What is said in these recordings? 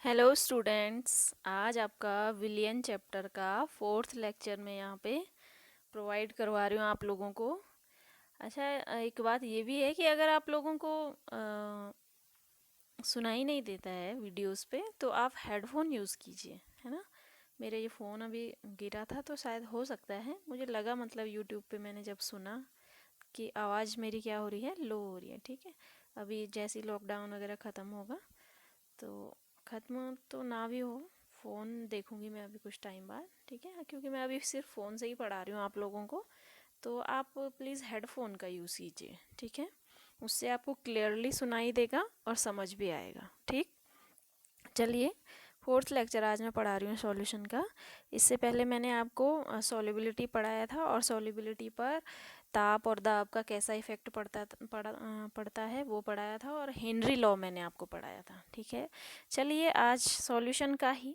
Hello students. आज आपका विलियन chapter का फोर्थ लेक्चर में यहाँ पे प्रोवाइड करवा रही हूँ आप लोगों को। अच्छा, एक बात ये भी है कि अगर आप लोगों को सुनाई नहीं देता है वीडियोस पे तो आप हेडफोन यूज़ कीजिए, है ना। मेरे ये फ़ोन अभी गिरा था तो शायद हो सकता है, मुझे लगा, मतलब यूट्यूब पे मैंने जब सुना कि आवाज़ मेरी क्या हो रही है, लो हो रही है। ठीक है, अभी जैसे ही लॉकडाउन वगैरह ख़त्म होगा तो ख़त्म तो ना भी हो, फ़ोन देखूंगी मैं अभी कुछ टाइम बाद। ठीक है, क्योंकि मैं अभी सिर्फ फ़ोन से ही पढ़ा रही हूँ आप लोगों को, तो आप प्लीज़ हेडफोन का यूज़ कीजिए। ठीक है, उससे आपको क्लियरली सुनाई देगा और समझ भी आएगा। ठीक, चलिए, फोर्थ लेक्चर आज मैं पढ़ा रही हूँ सॉल्यूशन का। इससे पहले मैंने आपको सॉल्युबिलिटी पढ़ाया था और सॉल्युबिलिटी पर ताप और दाब का कैसा इफेक्ट पड़ता है वो पढ़ाया था, और हेनरी लॉ मैंने आपको पढ़ाया था। ठीक है, चलिए आज सॉल्यूशन का ही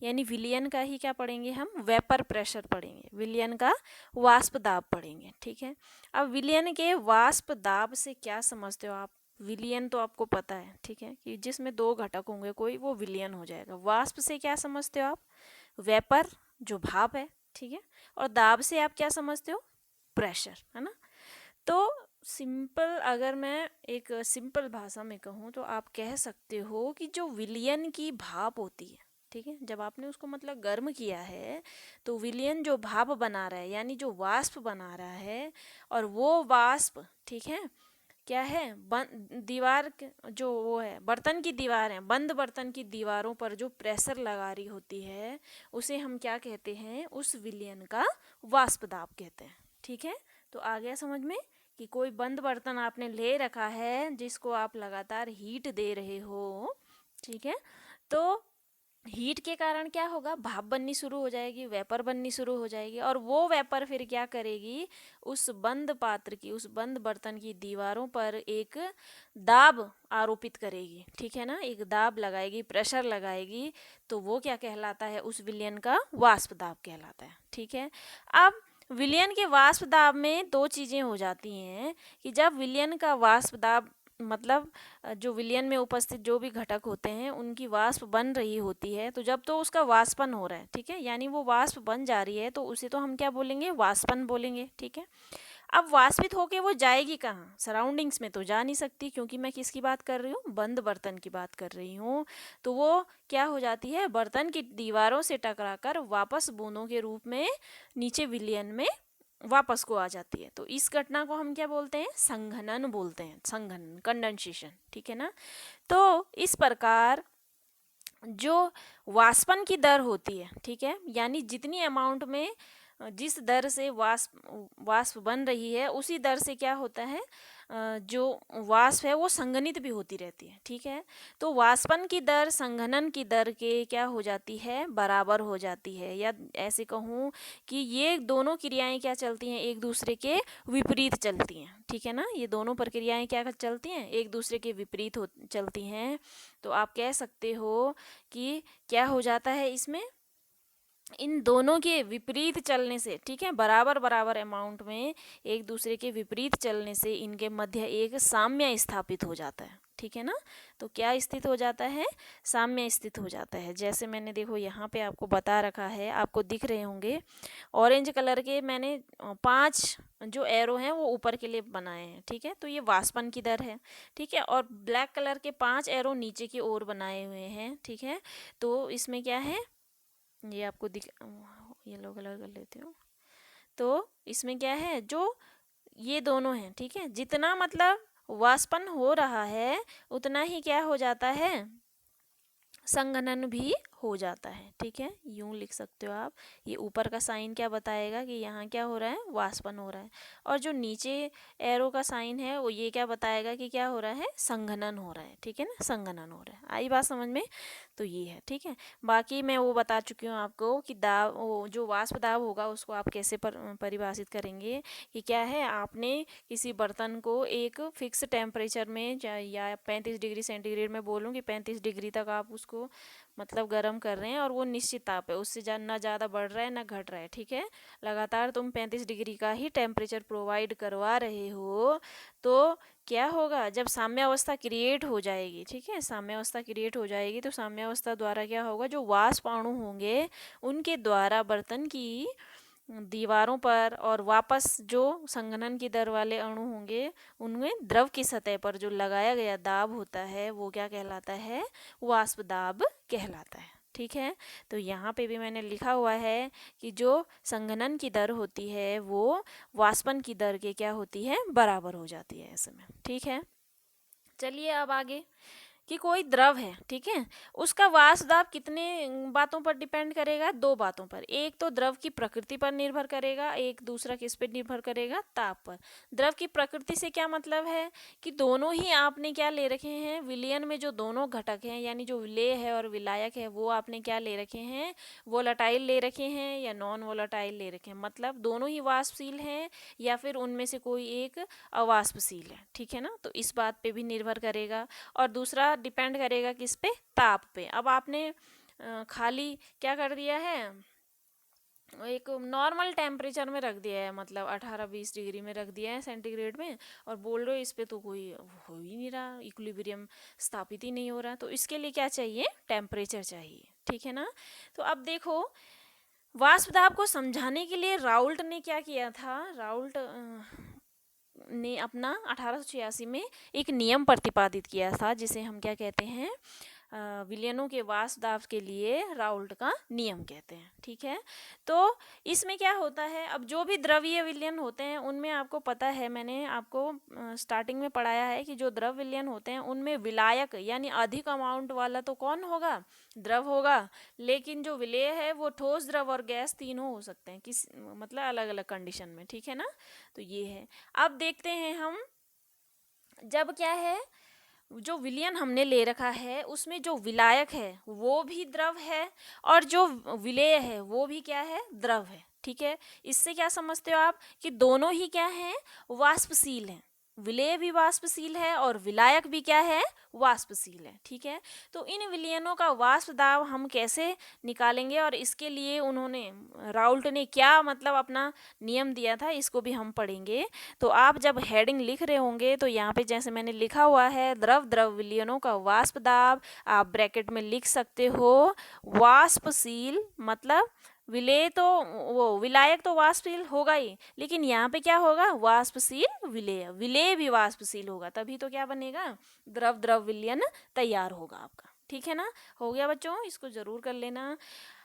यानी विलियन का ही क्या पढ़ेंगे, हम वेपर प्रेशर पढ़ेंगे, विलियन का वाष्प दाब पढ़ेंगे। ठीक है, अब विलियन के वाष्प दाब से क्या समझते हो आप। विलियन तो आपको पता है, ठीक है, कि जिसमें दो घटक होंगे कोई, वो विलियन हो जाएगा। वाष्प से क्या समझते हो आप, वेपर, जो भाप है। ठीक है, और दाब से आप क्या समझते हो, प्रेशर, है ना। तो सिंपल, अगर मैं एक सिंपल भाषा में कहूँ तो आप कह सकते हो कि जो विलियन की भाप होती है, ठीक है, जब आपने उसको मतलब गर्म किया है तो विलियन जो भाप बना रहा है यानी जो वाष्प बना रहा है, और वो वाष्प, ठीक है, क्या है, दीवार जो वो है, बर्तन की दीवार है, बंद बर्तन की दीवारों पर जो प्रेशर लगा रही होती है उसे हम क्या कहते हैं, उस विलयन का वाष्प दाब कहते हैं। ठीक है, तो आ गया समझ में कि कोई बंद बर्तन आपने ले रखा है जिसको आप लगातार हीट दे रहे हो, ठीक है, तो हीट के कारण क्या होगा, भाप बननी शुरू हो जाएगी, वेपर बननी शुरू हो जाएगी, और वो वेपर फिर क्या करेगी, उस बंद पात्र की, उस बंद बर्तन की दीवारों पर एक दाब आरोपित करेगी। ठीक है ना, एक दाब लगाएगी, प्रेशर लगाएगी, तो वो क्या कहलाता है, उस विलयन का वाष्प दाब कहलाता है। ठीक है, अब विलयन के वाष्प दाब में दो चीज़ें हो जाती हैं कि जब विलयन का वाष्प दाब मतलब जो विलयन में उपस्थित जो भी घटक होते हैं उनकी वाष्प बन रही होती है, तो जब तो उसका वाष्पन हो रहा है, ठीक है, यानी वो वाष्प बन जा रही है, तो उसे तो हम क्या बोलेंगे, वाष्पन बोलेंगे। ठीक है, अब वाष्पित होके वो जाएगी कहाँ, सराउंडिंग्स में तो जा नहीं सकती, क्योंकि मैं किसकी बात कर रही हूँ, बंद बर्तन की बात कर रही हूँ। तो वो क्या हो जाती है, बर्तन की दीवारों से टकराकर वापस बूंदों के रूप में नीचे विलयन में वापस को आ जाती है। तो इस घटना को हम क्या बोलते हैं, संघनन बोलते हैं, संघनन, कंडेंसेशन। ठीक है ना, तो इस प्रकार जो वाष्पन की दर होती है, ठीक है, यानी जितनी अमाउंट में जिस दर से वाष्प वाष्प बन रही है उसी दर से क्या होता है, जो वाष्प है वो संघनित भी होती रहती है। ठीक है, तो वाष्पन की दर संघनन की दर के क्या हो जाती है, बराबर हो जाती है, या ऐसे कहूँ कि ये दोनों क्रियाएं क्या चलती हैं, एक दूसरे के विपरीत चलती हैं। ठीक है ना, ये दोनों प्रक्रियाएं क्या चलती हैं, एक दूसरे के विपरीत चलती हैं। तो आप कह सकते हो कि क्या हो जाता है इसमें, इन दोनों के विपरीत चलने से, ठीक है, बराबर बराबर अमाउंट में एक दूसरे के विपरीत चलने से इनके मध्य एक साम्य स्थापित हो जाता है। ठीक है ना, तो क्या स्थित हो जाता है, साम्य स्थित हो जाता है। जैसे मैंने देखो यहाँ पे आपको बता रखा है, आपको दिख रहे होंगे ऑरेंज कलर के मैंने 5 जो एरो हैं वो ऊपर के लिए बनाए हैं। ठीक है, तो ये वाष्पन की दर है। ठीक है, और ब्लैक कलर के 5 एरो नीचे की ओर बनाए हुए हैं। ठीक है, तो इसमें क्या है, ये आपको दिख, येलो कलर कर लेती हूँ। तो इसमें क्या है, जो ये दोनों हैं, ठीक है, जितना मतलब वाष्पन हो रहा है उतना ही क्या हो जाता है, संघनन भी हो जाता है। ठीक है, यूं लिख सकते हो आप, ये ऊपर का साइन क्या बताएगा कि यहाँ क्या हो रहा है, वाष्पन हो रहा है, और जो नीचे एरो का साइन है वो ये क्या बताएगा कि क्या हो रहा है, संघनन हो रहा है। ठीक है ना, संघनन हो रहा है। आई बात समझ में, तो ये है। ठीक है, बाकी मैं वो बता चुकी हूँ आपको कि दाब, वो जो वाष्प दाब होगा उसको आप कैसे परिभाषित करेंगे कि क्या है, आपने किसी बर्तन को एक फिक्स टेम्परेचर में या 35 डिग्री सेंटीग्रेड में बोलूँ कि 35 डिग्री तक आप उसको मतलब गर्म गर्म कर रहे हैं और वो निश्चित ताप है, उससे ना ज़्यादा बढ़ रहा है ना घट रहा है, ठीक है। लगातार तुम 35 डिग्री का ही टेम्परेचर प्रोवाइड करवा रहे हो, तो क्या होगा, जब साम्य अवस्था क्रिएट हो जाएगी, ठीक है, साम्य अवस्था क्रिएट हो जाएगी तो साम्य अवस्था द्वारा क्या होगा, जो वाष्प अणु होंगे उनके द्वारा बर्तन की दीवारों पर और वापस जो संघनन की दर वाले अणु होंगे उनमें द्रव की सतह पर जो लगाया गया दाब होता है वो क्या कहलाता है, वाष्प दाब कहलाता है, ठीक है। तो यहाँ पे भी मैंने लिखा हुआ है कि जो संघनन की दर होती है वो वाष्पन की दर के क्या होती है, बराबर हो जाती है ऐसे में, ठीक है। चलिए अब आगे, कि कोई द्रव है, ठीक है, उसका वाष्प दाब कितने बातों पर डिपेंड करेगा, दो बातों पर। एक तो द्रव की प्रकृति पर निर्भर करेगा, एक दूसरा किस पर निर्भर करेगा, ताप पर। द्रव की प्रकृति से क्या मतलब है कि दोनों ही आपने क्या ले रखे हैं, विलयन में जो दोनों घटक हैं यानी जो विलेय है और विलायक है वो आपने क्या ले रखे हैं, वोलाटाइल ले रखे हैं या नॉन वोलाटाइल ले रखे हैं, मतलब दोनों ही वाष्पशील हैं या फिर उनमें से कोई एक अवाष्पशील है, ठीक है ना। तो इस बात पे भी निर्भर करेगा। और दूसरा डिपेंड करेगा किस पे, ताप पे। अब आपने खाली क्या कर दिया है, एक नॉर्मल टेम्परेचर में रख दिया है, मतलब 18-20 डिग्री में रख दिया है सेंटीग्रेड में, और बोल रहे हो इस पे तो कोई हो ही नहीं रहा, इक्विलिब्रियम स्थापित ही नहीं हो रहा, तो इसके लिए क्या चाहिए, टेम्परेचर चाहिए, ठीक है ना। तो अब देखो, वाष्प दाब को समझाने के लिए राउल्ट ने क्या किया था, राउल्ट ने अपना 1886 में एक नियम प्रतिपादित किया था जिसे हम क्या कहते हैं, विलयनों के वाष्प दाब के लिए राउल्ट का नियम कहते हैं, ठीक है। तो इसमें क्या होता है, अब जो भी द्रवीय विलयन होते हैं उनमें आपको पता है, मैंने आपको स्टार्टिंग में पढ़ाया है कि जो द्रव विलयन होते हैं उनमें विलायक यानी अधिक अमाउंट वाला तो कौन होगा, द्रव होगा, लेकिन जो विलेय है वो ठोस, द्रव और गैस तीनों हो सकते हैं, किस मतलब अलग अलग कंडीशन में, ठीक है ना। तो ये है। अब देखते हैं हम, जब क्या है, जो विलयन हमने ले रखा है उसमें जो विलायक है वो भी द्रव है और जो विलेय है वो भी क्या है, द्रव है, ठीक है। इससे क्या समझते हो आप कि दोनों ही क्या हैं, वाष्पशील हैं, विलेय भी वाष्पशील है और विलायक भी क्या है, वाष्पशील है, ठीक है। तो इन विलयनों का वाष्प दाब हम कैसे निकालेंगे, और इसके लिए उन्होंने, राउल्ट ने क्या मतलब अपना नियम दिया था, इसको भी हम पढ़ेंगे। तो आप जब हेडिंग लिख रहे होंगे तो यहाँ पे जैसे मैंने लिखा हुआ है, द्रव द्रव विलयनों का वाष्प दाब, आप ब्रैकेट में लिख सकते हो वाष्पशील, मतलब विलेय तो, वो विलायक तो वाष्पशील होगा ही, लेकिन यहाँ पे क्या होगा, वाष्पशील विलेय, विलेय भी वाष्पशील होगा, तभी तो क्या बनेगा, द्रव द्रव विलयन तैयार होगा आपका, ठीक है ना। हो गया बच्चों, इसको जरूर कर लेना।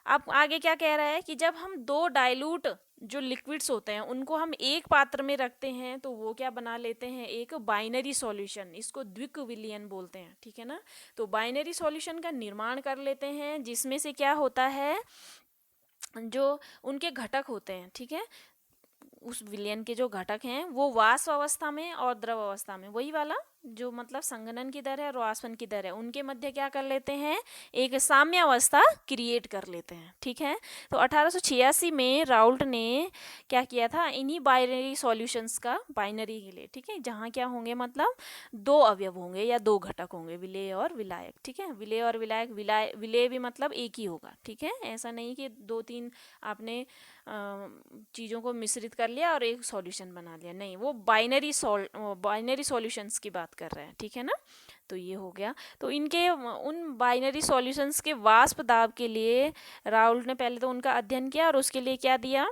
अब आगे क्या कह रहा है कि जब हम दो डाइल्यूट जो लिक्विड्स होते हैं उनको हम एक पात्र में रखते हैं तो वो क्या बना लेते हैं, एक बाइनरी सॉल्यूशन, इसको द्विक विलयन बोलते हैं, ठीक है ना। तो बाइनरी सॉल्यूशन का निर्माण कर लेते हैं जिसमें से क्या होता है, जो उनके घटक होते हैं, ठीक है, उस विलयन के जो घटक हैं वो वाष्प अवस्था में और द्रव अवस्था में, वही वाला जो मतलब संघनन की दर है और वाष्पन की दर है, उनके मध्य क्या कर लेते हैं, एक साम्य अवस्था क्रिएट कर लेते हैं, ठीक है। तो 1886 में राउल्ट ने क्या किया था, इन्हीं बाइनरी सॉल्यूशंस का, बाइनरी के लिए, ठीक है, जहाँ क्या होंगे, मतलब दो अवयव होंगे या दो घटक होंगे, विलेय और विलायक, ठीक है। विलेय और विलायक, विलेय भी मतलब एक ही होगा, ठीक है, ऐसा नहीं कि दो तीन आपने चीज़ों को मिश्रित कर लिया और एक सॉल्यूशन बना लिया, नहीं, वो बाइनरी सॉल्यूशंस की बात कर रहे हैं, ठीक है ना। तो ये हो गया। तो इनके उन बाइनरी सॉल्यूशंस के वाष्प दाब के लिए राउल्ट ने पहले तो उनका अध्ययन किया और उसके लिए क्या दिया,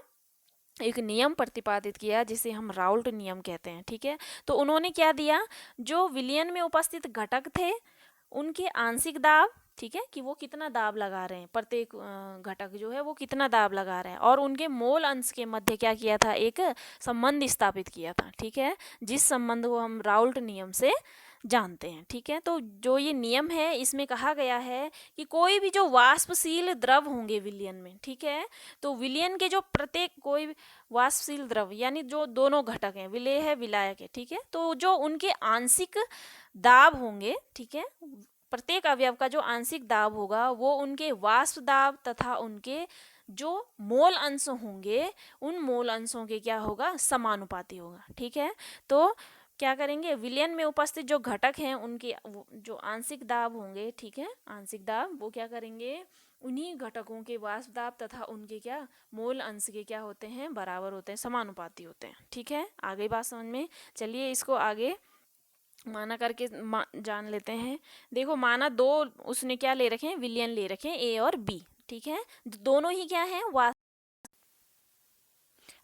एक नियम प्रतिपादित किया जिसे हम राउल्ट नियम कहते हैं, ठीक है। तो उन्होंने क्या दिया, जो विलयन में उपस्थित घटक थे उनके आंशिक दाब, ठीक है, कि वो कितना दाब लगा रहे हैं, प्रत्येक घटक जो है वो कितना दाब लगा रहे हैं, और उनके मोल अंश के मध्य क्या किया था, एक संबंध स्थापित किया था, ठीक है, जिस संबंध को हम राउल्ट नियम से जानते हैं, ठीक है। तो जो ये नियम है इसमें कहा गया है कि कोई भी जो वाष्पशील द्रव होंगे विलयन में, ठीक है, तो विलयन के जो प्रत्येक कोई वाष्पशील द्रव यानी जो दोनों घटक हैं, विलेय है विलायक है, ठीक है, तो जो उनके आंशिक दाब होंगे, ठीक है, प्रत्येक अवयव का जो आंशिक दाब होगा वो उनके वाष्प दाब तथा उनके जो मोल अंश होंगे उन मोल अंशों के क्या होगा, समानुपाती होगा, ठीक है। तो क्या करेंगे, विलयन में उपस्थित जो घटक हैं उनके जो आंशिक दाब होंगे, ठीक है, आंशिक दाब, वो क्या करेंगे, उन्हीं घटकों के वाष्प दाब तथा उनके क्या मोल अंश के क्या होते हैं, बराबर होते हैं, समानुपाती होते हैं। ठीक है, आगे बात समझ में। चलिए इसको आगे माना करके जान लेते हैं। देखो माना दो उसने क्या ले रखे हैं, विलयन ले रखे हैं ए और बी, ठीक है, दोनों ही क्या है वाष्प।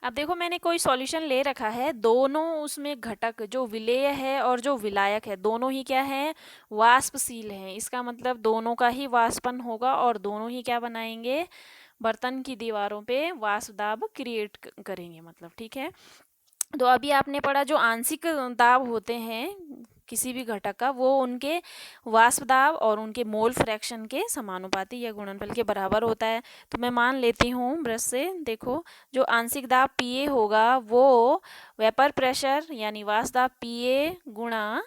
अब देखो मैंने कोई सॉल्यूशन ले रखा है, दोनों उसमें घटक जो विलेय है और जो विलायक है दोनों ही क्या है, वाष्पशील हैं। इसका मतलब दोनों का ही वाष्पन होगा और दोनों ही क्या बनाएंगे, बर्तन की दीवारों पे वाष्प दाब क्रिएट करेंगे, मतलब ठीक है। तो अभी आपने पढ़ा जो आंशिक दाब होते हैं किसी भी घटक का, वो उनके वाष्प दाब और उनके मोल फ्रैक्शन के समानुपाती या गुणनफल के बराबर होता है। तो मैं मान लेती हूँ ब्रश से, देखो जो आंशिक दाब पीए होगा वो वेपर प्रेशर यानी वाष्प दाब पीए गुणा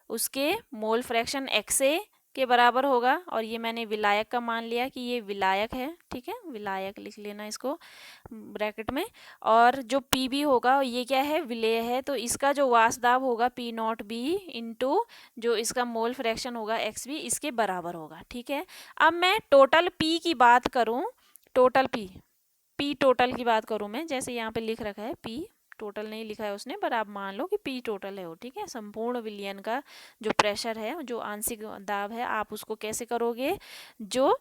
उसके मोल फ्रैक्शन एक्सए के बराबर होगा। और ये मैंने विलायक का मान लिया कि ये विलायक है, ठीक है, विलायक लिख लेना इसको ब्रैकेट में। और जो पी बी होगा ये क्या है, विलेय है, तो इसका जो वाष्प दाब होगा पी नॉट बी इंटू जो इसका मोल फ्रैक्शन होगा एक्स बी, इसके बराबर होगा। ठीक है, अब मैं टोटल पी की बात करूं, टोटल पी टोटल की बात करूं मैं, जैसे यहाँ पे लिख रखा है पी टोटल नहीं लिखा है उसने, पर आप मान लो कि पी टोटल है वो, ठीक है, संपूर्ण विलयन का जो प्रेशर है, जो आंशिक दाब है, आप उसको कैसे करोगे, जो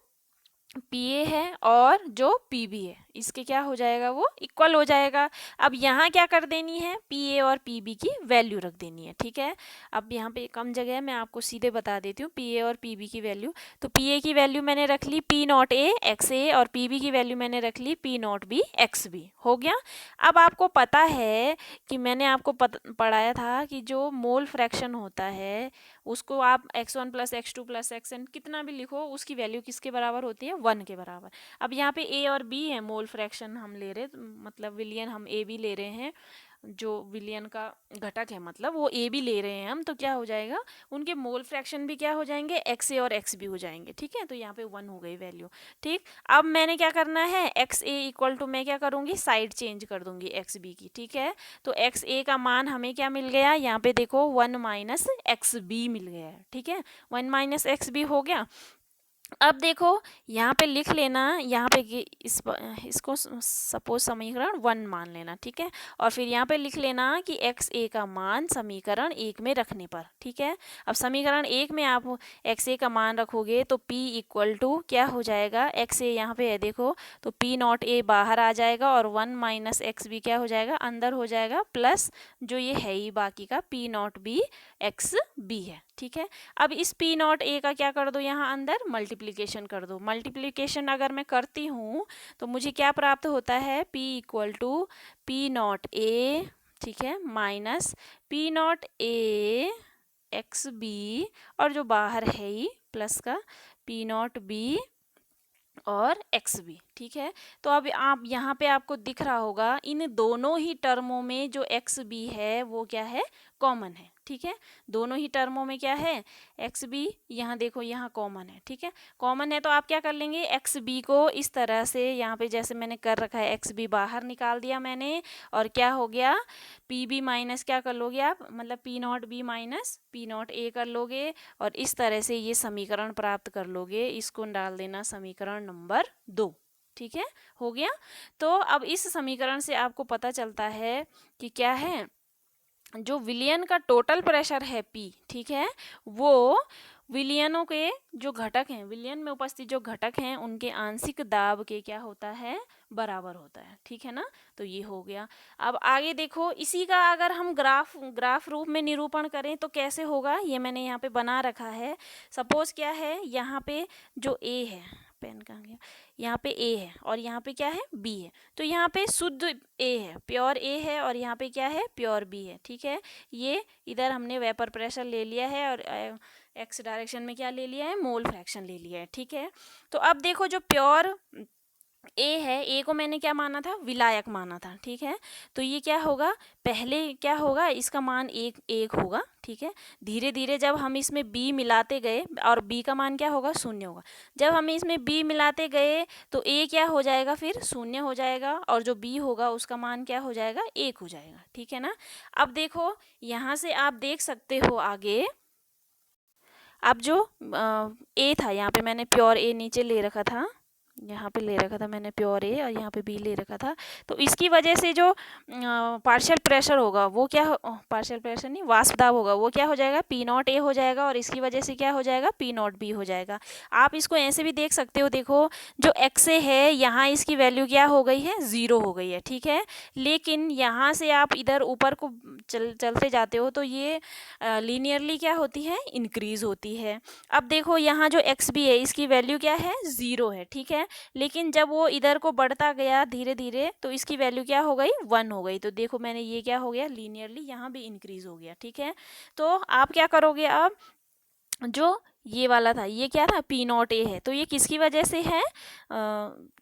पीए है और जो पीबी है इसके क्या हो जाएगा, वो इक्वल हो जाएगा। अब यहाँ क्या कर देनी है, पीए और पीबी की वैल्यू रख देनी है। ठीक है, अब यहाँ पे कम जगह है, मैं आपको सीधे बता देती हूँ पीए और पीबी की वैल्यू। तो पीए की वैल्यू मैंने रख ली p naught A x a और पीबी की वैल्यू मैंने रख ली p naught B x b. हो गया। अब आपको पता है कि मैंने आपको पढ़ाया था कि जो मोल फ्रैक्शन होता है उसको आप x1 plus x2 plus xn कितना भी लिखो, उसकी वैल्यू किसके बराबर होती है, 1 के बराबर। अब यहाँ पे a और b है, मोल फ्रैक्शन हम ले रहे, मतलब विलियन हम a भी ले रहे हैं, जो विलियन का घटक है मतलब वो ए बी ले रहे हैं हम, तो क्या हो जाएगा, उनके मोल फ्रैक्शन भी क्या हो जाएंगे, एक्स ए और एक्स बी हो जाएंगे। ठीक है, तो यहाँ पे 1 हो गई वैल्यू। ठीक, अब मैंने क्या करना है, एक्स ए इक्वल टू मैं क्या करूँगी, साइड चेंज कर दूंगी एक्स बी की। ठीक है, तो एक्स ए का मान हमें क्या मिल गया, यहाँ पे देखो 1 माइनस एक्स बी मिल गया है। ठीक है, 1 माइनस एक्स बी हो गया। अब देखो यहाँ पे लिख लेना, यहाँ पे इसको सपोज समीकरण 1 मान लेना। ठीक है, और फिर यहाँ पे लिख लेना कि एक्स ए का मान समीकरण 1 में रखने पर। ठीक है, अब समीकरण 1 में आप एक्स ए का मान रखोगे तो p इक्वल टू क्या हो जाएगा, एक्स ए यहाँ पे है देखो, तो p नॉट ए बाहर आ जाएगा और 1 माइनस एक्स बी क्या हो जाएगा, अंदर हो जाएगा, प्लस जो ये है ही बाकी का p naught B x B है। ठीक है, अब इस p नॉट ए का क्या कर दो, यहाँ अंदर मल्टीप्लिकेशन कर दो। मल्टीप्लिकेशन अगर मैं करती हूँ तो मुझे क्या प्राप्त होता है, p equal to P naught A, ठीक है, माइनस पी नॉट ए एक्स बी, और जो बाहर है ही प्लस का पी नॉट बी और एक्स बी। ठीक है, तो अब आप यहाँ पे आपको दिख रहा होगा इन दोनों ही टर्मों में जो एक्स बी है वो क्या है, कॉमन है। ठीक है, दोनों ही टर्मों में क्या है, एक्स बी, यहाँ देखो यहाँ कॉमन है। ठीक है, कॉमन है तो आप क्या कर लेंगे, एक्स बी को इस तरह से यहाँ पे जैसे मैंने कर रखा है, एक्स बी बाहर निकाल दिया मैंने, और क्या हो गया, पी बी माइनस क्या कर लोगे आप, मतलब P naught B minus P naught ए कर लोगे, और इस तरह से ये समीकरण प्राप्त कर लोगे। इसको डाल देना समीकरण नंबर 2। ठीक है, हो गया। तो अब इस समीकरण से आपको पता चलता है कि क्या है, जो विलियन का टोटल प्रेशर है P, ठीक है, वो विलियनों के जो घटक हैं, विलियन में उपस्थित जो घटक हैं उनके आंशिक दाब के क्या होता है, बराबर होता है। ठीक है ना, तो ये हो गया। अब आगे देखो, इसी का अगर हम ग्राफ रूप में निरूपण करें तो कैसे होगा, ये मैंने यहाँ पे बना रखा है। सपोज क्या है, यहाँ पे जो A है, पेन कहाँ गया, यहाँ पे A है और यहाँ पे क्या है, B है, तो यहाँ पे शुद्ध A है, प्योर A है, और यहाँ पे क्या है, प्योर B है। ठीक है, ये इधर हमने वेपर प्रेशर ले लिया है और एक्स डायरेक्शन में क्या ले लिया है, मोल फ्रैक्शन ले लिया है। ठीक है, तो अब देखो जो प्योर ए है, ए को मैंने क्या माना था, विलायक माना था, ठीक है। तो ये क्या होगा, पहले क्या होगा, इसका मान एक एक होगा, ठीक है। धीरे धीरे जब हम इसमें बी मिलाते गए, और बी का मान क्या होगा, शून्य होगा। जब हम इसमें बी मिलाते गए तो ए क्या हो जाएगा, फिर शून्य हो जाएगा, और जो बी होगा उसका मान क्या हो जाएगा, एक हो जाएगा, ठीक है ना। अब देखो यहाँ से आप देख सकते हो आगे, अब जो ए था, यहाँ पे मैंने प्योर ए नीचे ले रखा था, यहाँ पे ले रखा था मैंने प्योर ए, और यहाँ पे बी ले रखा था। तो इसकी वजह से जो पार्शियल प्रेशर होगा वो क्या, पार्शियल प्रेशर नहीं, वाष्प दाब होगा, वो क्या हो जाएगा, पी नॉट ए हो जाएगा, और इसकी वजह से क्या हो जाएगा, पी नॉट बी हो जाएगा। आप इसको ऐसे भी देख सकते हो, देखो जो एक्स ए है यहाँ इसकी वैल्यू क्या हो गई है, ज़ीरो हो गई है, ठीक है। लेकिन यहाँ से आप इधर ऊपर को चलते जाते हो तो ये लीनियरली क्या होती है, इंक्रीज होती है। अब देखो यहाँ जो एक्स बी है इसकी वैल्यू क्या है, ज़ीरो है, ठीक है। लेकिन जब वो इधर को बढ़ता गया धीरे धीरे तो इसकी वैल्यू क्या हो गई, 1 हो गई। तो देखो मैंने ये क्या हो गया, लीनियरली यहाँ भी इंक्रीज हो गया, ठीक है। तो आप क्या करोगे, अब जो ये वाला था, ये क्या था, पी नॉट ए है, तो ये किसकी वजह से है,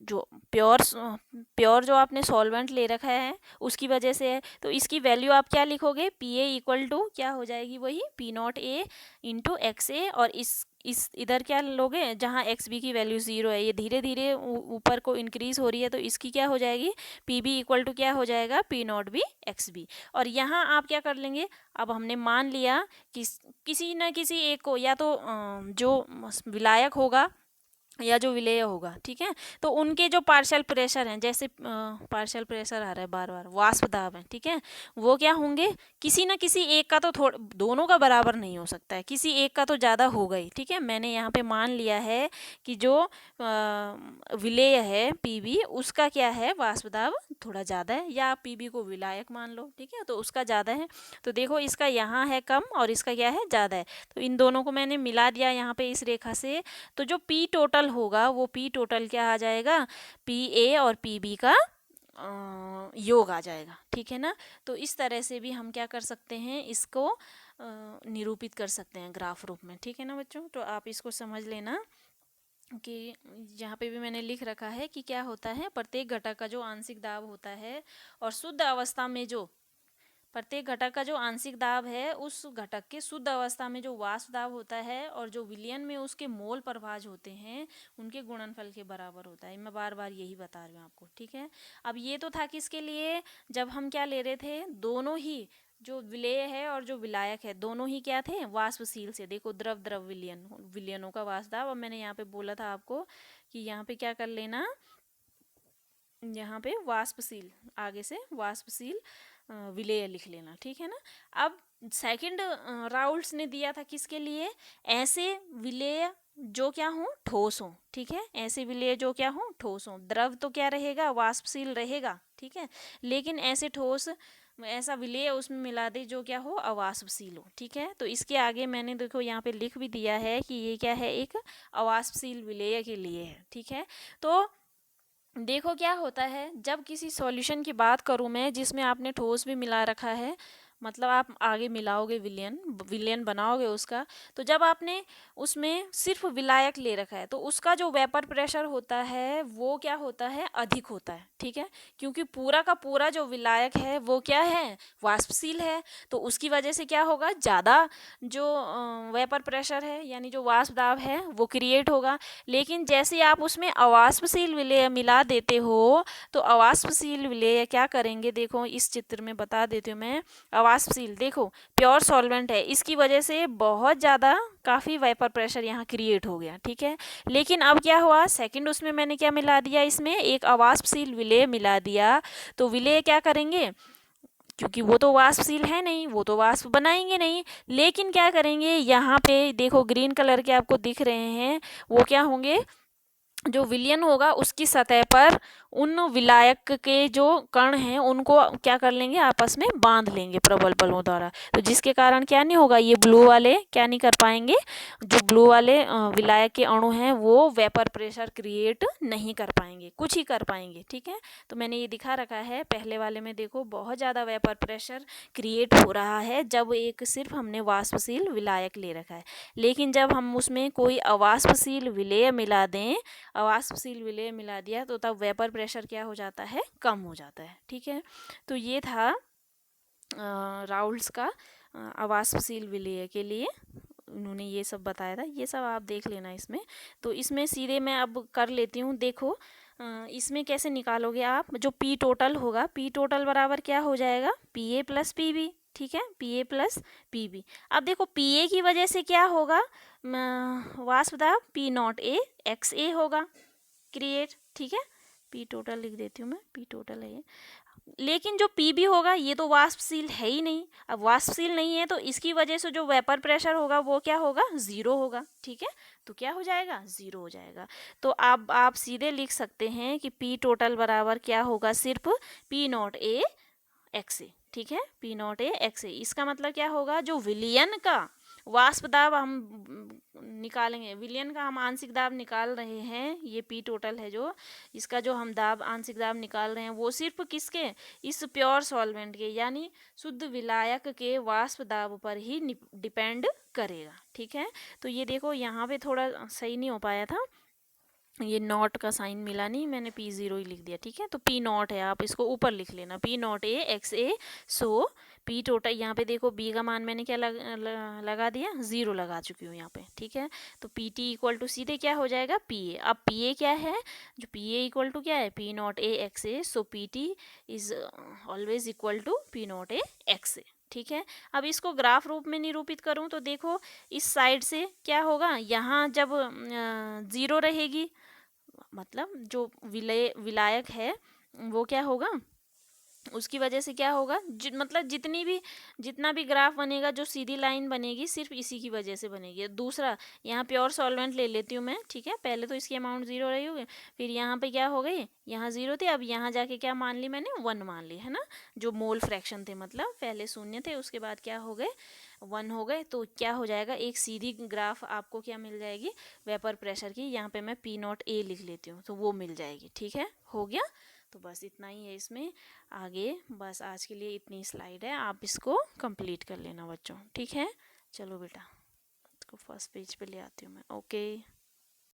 जो प्योर जो आपने सॉल्वेंट ले रखा है उसकी वजह से है। तो इसकी वैल्यू आप क्या लिखोगे, पी ए इक्वल टू क्या हो जाएगी, वही p naught a into x a, और इस इधर क्या लोगे, जहाँ एक्स बी की वैल्यू ज़ीरो है, ये धीरे धीरे ऊपर को इंक्रीज हो रही है, तो इसकी क्या हो जाएगी, पी बी इक्वल टू क्या हो जाएगा, P naught B x B. और यहाँ आप क्या कर लेंगे, अब हमने मान लिया कि किसी न किसी एक को, या तो जो विलायक होगा या जो विलेय होगा, ठीक है। तो उनके जो पार्शियल प्रेशर हैं, जैसे पार्शियल प्रेशर आ रहा है बार बार, वाष्प दाब है, ठीक है, वो क्या होंगे, किसी ना किसी एक का तो थोड़ा, दोनों का बराबर नहीं हो सकता है, किसी एक का तो ज़्यादा होगा ही, ठीक है। मैंने यहाँ पे मान लिया है कि जो विलेय है पीबी, उसका क्या है, वाष्प दाब थोड़ा ज़्यादा है, या आप पीबी को विलायक मान लो, ठीक है, तो उसका ज़्यादा है। तो देखो इसका यहाँ है कम और इसका क्या है, ज़्यादा है। तो इन दोनों को मैंने मिला दिया यहाँ पे इस रेखा से, तो जो पी टोटल होगा वो पी टोटल क्या आ जाएगा, पी ए और पी बी का योग आ जाएगा, ठीक है ना। तो इस तरह से भी हम क्या कर सकते हैं, इसको निरूपित कर सकते हैं ग्राफ रूप में, ठीक है ना बच्चों। तो आप इसको समझ लेना कि यहाँ पे भी मैंने लिख रखा है कि क्या होता है, प्रत्येक घटक का जो आंशिक दाब होता है, और शुद्ध अवस्था में जो प्रत्येक घटक का जो आंशिक दाब है, उस घटक के शुद्ध अवस्था में जो वाष्प दाब होता है, और जो विलयन में उसके मोल प्रभाज होते हैं, उनके गुणनफल के बराबर होता है। मैं बार बार यही बता रही हूँ आपको, ठीक है। अब ये तो था किसके लिए, जब हम क्या ले रहे थे, दोनों ही जो विलेय है और जो विलायक है, दोनों ही क्या थे, वाष्पशील से। देखो द्रव द्रव विलयन, विलयनों का वाष्प दाब। अब मैंने यहाँ पे बोला था आपको कि यहाँ पे क्या कर लेना, यहाँ पे वाष्पशील, आगे से वाष्पशील विलेय लिख लेना, ठीक है ना। अब सेकंड राउल्ट्स ने दिया था किसके लिए, ऐसे विलेय जो क्या हो, ठोस हो, ठीक है। ऐसे विलेय जो क्या हो, ठोस हो। द्रव तो क्या रहेगा, वाष्पशील रहेगा, ठीक है। लेकिन ऐसे ठोस, ऐसा विलेय उसमें मिला दे जो क्या हो, अवाष्पशील हो, ठीक है। तो इसके आगे मैंने देखो यहाँ पे लिख भी दिया है कि ये क्या है, एक अवाष्पशील विलेय के लिए है, ठीक है। तो देखो क्या होता है, जब किसी सॉल्यूशन की बात करूँ मैं जिसमें आपने ठोस भी मिला रखा है, मतलब आप आगे मिलाओगे विलयन, विलयन बनाओगे उसका, तो जब आपने उसमें सिर्फ विलायक ले रखा है तो उसका जो वेपर प्रेशर होता है वो क्या होता है, अधिक होता है, ठीक है। क्योंकि पूरा का पूरा जो विलायक है वो क्या है, वाष्पशील है, तो उसकी वजह से क्या होगा, ज़्यादा जो वेपर प्रेशर है, यानी जो वाष्प दाब है वो क्रिएट होगा। लेकिन जैसे आप उसमें अवाष्पशील विलेय मिला देते हो, तो अवाष्पशील विलेय क्या करेंगे, देखो इस चित्र में बता देती हूँ मैं। अवाष्पशील देखो प्योर सॉल्वेंट है, इसकी वजह से बहुत ज़्यादा काफ़ी वेपर प्रेशर यहाँ क्रिएट हो गया, ठीक है। लेकिन अब क्या हुआ, सेकंड उसमें मैंने क्या मिला दिया, इसमें एक अवाष्पशील विलेय मिला दिया। तो विलेय क्या करेंगे, क्योंकि वो तो वाष्पशील है नहीं, वो तो वाष्प बनाएंगे नहीं, लेकिन क्या करेंगे, यहाँ पे देखो ग्रीन कलर के आपको दिख रहे हैं, वो क्या होंगे, जो विलयन होगा उसकी सतह पर उन विलायक के जो कण हैं उनको क्या कर लेंगे, आपस में बांध लेंगे प्रबल बलों द्वारा। तो जिसके कारण क्या नहीं होगा, ये ब्लू वाले क्या नहीं कर पाएंगे, जो ब्लू वाले विलायक के अणु हैं वो वेपर प्रेशर क्रिएट नहीं कर पाएंगे, कुछ ही कर पाएंगे, ठीक है। तो मैंने ये दिखा रखा है, पहले वाले में देखो बहुत ज़्यादा वेपर प्रेशर क्रिएट हो रहा है जब एक सिर्फ हमने वाष्पशील विलायक ले रखा है। लेकिन जब हम उसमें कोई अवाष्पशील विलेय मिला दें, अवाष्पशील विलेय मिला दिया तो तब वेपर प्रेशर क्या हो जाता है, कम हो जाता है। ठीक है, तो ये था राउल्ट्स का अवाष्पशील विलेय के लिए उन्होंने ये सब बताया था, ये सब आप देख लेना इसमें। तो इसमें सीधे मैं अब कर लेती हूँ। देखो इसमें कैसे निकालोगे आप, जो पी टोटल होगा, पी टोटल बराबर क्या हो जाएगा, P A plus P B. ठीक है, P A plus P B. अब देखो पी ए की वजह से क्या होगा, वाष्प दाब पी नॉट ए एक्स ए होगा क्रिएट। ठीक है, पी टोटल लिख देती हूँ मैं, पी टोटल है ये। लेकिन जो पी बी होगा ये तो वाष्पशील है ही नहीं। अब वाष्पशील नहीं है तो इसकी वजह से जो वेपर प्रेशर होगा वो क्या होगा, ज़ीरो होगा। ठीक है, तो क्या हो जाएगा, ज़ीरो हो जाएगा। तो अब आप सीधे लिख सकते हैं कि पी टोटल बराबर क्या होगा, सिर्फ P naught A x a. ठीक है, पी नॉट ए एक्स ए। इसका मतलब क्या होगा, जो विलयन का वाष्प दाब हम निकालेंगे, विलयन का हम आंशिक दाब निकाल रहे हैं, ये पी टोटल है जो, इसका जो हम दाब आंशिक दाब निकाल रहे हैं वो सिर्फ किसके, इस प्योर सॉल्वेंट के यानी शुद्ध विलायक के वाष्प दाब पर ही डिपेंड करेगा। ठीक है, तो ये देखो यहाँ पे थोड़ा सही नहीं हो पाया था, ये नॉट का साइन मिला नहीं, मैंने पी ज़ीरो ही लिख दिया। ठीक है, तो पी नॉट है, आप इसको ऊपर लिख लेना, P naught A x a. So P total, यहाँ पे देखो बी का मान मैंने क्या लगा दिया, ज़ीरो लगा चुकी हूँ यहाँ पे। ठीक है, तो पी टी इक्वल टू सीधे क्या हो जाएगा, पी ए। अब पी ए क्या है, जो पी ए इक्वल टू क्या है, p naught A x a. So p t is always equal to P naught A x a. ठीक है, अब इसको ग्राफ रूप में निरूपित करूं तो देखो इस साइड से क्या होगा, यहाँ जब ज़ीरो रहेगी मतलब जो विलायक है वो क्या होगा, उसकी वजह से क्या होगा, मतलब जितना भी ग्राफ बनेगा, जो सीधी लाइन बनेगी सिर्फ इसी की वजह से बनेगी। दूसरा, यहाँ प्योर सॉल्वेंट ले लेती हूँ मैं। ठीक है, पहले तो इसकी अमाउंट ज़ीरो रही होगी, फिर यहाँ पे क्या हो गई, यहाँ ज़ीरो थे, अब यहाँ जाके क्या मान ली मैंने, वन मान ली है ना, जो मोल फ्रैक्शन थे, मतलब पहले शून्य थे उसके बाद क्या हो गए, वन हो गए। तो क्या हो जाएगा, एक सीधी ग्राफ आपको क्या मिल जाएगी, वेपर प्रेशर की। यहाँ पे मैं पी नॉट ए लिख लेती हूँ तो वो मिल जाएगी। ठीक है, हो गया। तो बस इतना ही है इसमें, आगे बस आज के लिए इतनी स्लाइड है, आप इसको कंप्लीट कर लेना बच्चों। ठीक है, चलो बेटा, इसको फर्स्ट पेज पे ले आती हूँ मैं। ओके।